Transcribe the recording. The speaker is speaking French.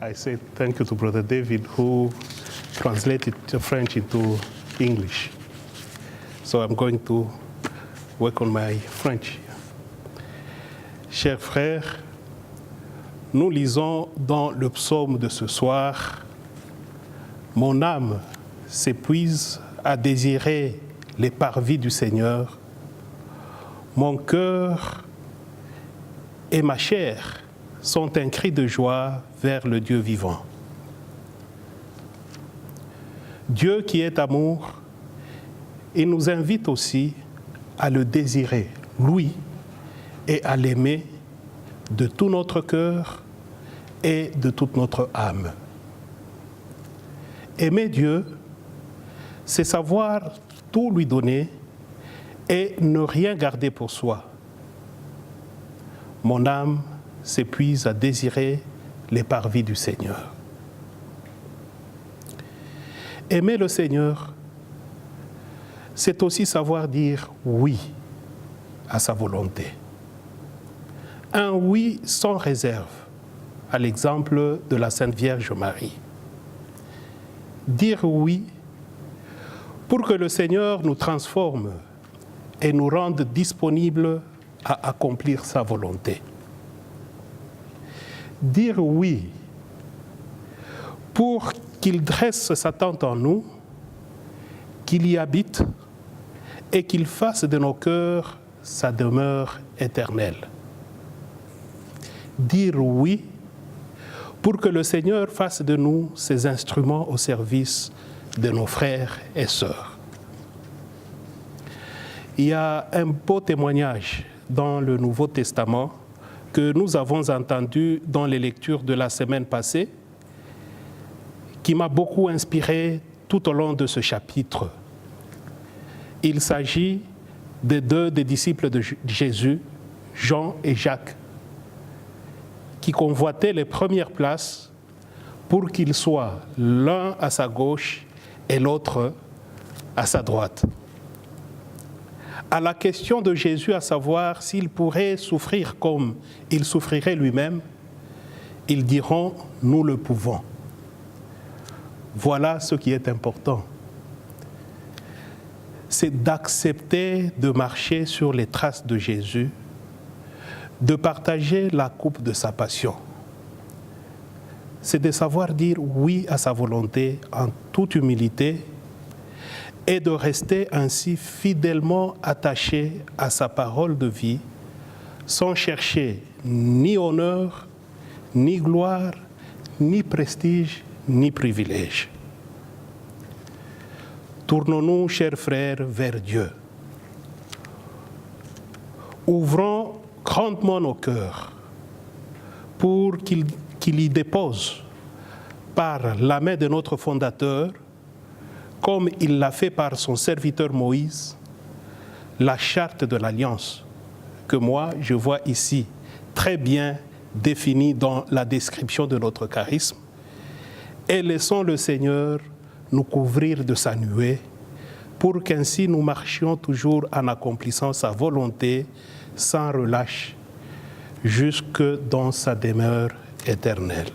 I say thank you to Brother David, who translated the French into English. So I'm going to work on my French. Chers frères, nous lisons dans le psaume de ce soir, « Mon âme s'épuise à désirer les parvis du Seigneur. Mon cœur et ma chair sont un cri de joie vers le Dieu vivant. » Dieu qui est amour, il nous invite aussi à le désirer, lui, et à l'aimer de tout notre cœur et de toute notre âme. Aimer Dieu, c'est savoir tout lui donner et ne rien garder pour soi. Mon âme s'épuise à désirer les parvis du Seigneur. Aimer le Seigneur, c'est aussi savoir dire oui à sa volonté. Un oui sans réserve, à l'exemple de la Sainte Vierge Marie. Dire oui pour que le Seigneur nous transforme et nous rende disponibles à accomplir sa volonté. Dire oui pour qu'il dresse sa tente en nous, qu'il y habite et qu'il fasse de nos cœurs sa demeure éternelle. Dire oui pour que le Seigneur fasse de nous ses instruments au service de nos frères et sœurs. Il y a un beau témoignage dans le Nouveau Testament que nous avons entendu dans les lectures de la semaine passée, qui m'a beaucoup inspiré tout au long de ce chapitre. Il s'agit de deux des disciples de Jésus, Jean et Jacques, qui convoitaient les premières places pour qu'ils soient l'un à sa gauche et l'autre à sa droite. À la question de Jésus, à savoir s'il pourrait souffrir comme il souffrirait lui-même, ils diront « nous le pouvons ». Voilà ce qui est important. C'est d'accepter de marcher sur les traces de Jésus, de partager la coupe de sa passion. C'est de savoir dire oui à sa volonté en toute humilité et de rester ainsi fidèlement attaché à sa parole de vie, sans chercher ni honneur, ni gloire, ni prestige, ni privilège. Tournons-nous, chers frères, vers Dieu. Ouvrons grandement nos cœurs pour qu'il y dépose, par la main de notre fondateur, comme il l'a fait par son serviteur Moïse, la charte de l'alliance, que moi je vois ici très bien définie dans la description de notre charisme, et laissons le Seigneur nous couvrir de sa nuée, pour qu'ainsi nous marchions toujours en accomplissant sa volonté sans relâche, jusque dans sa demeure éternelle.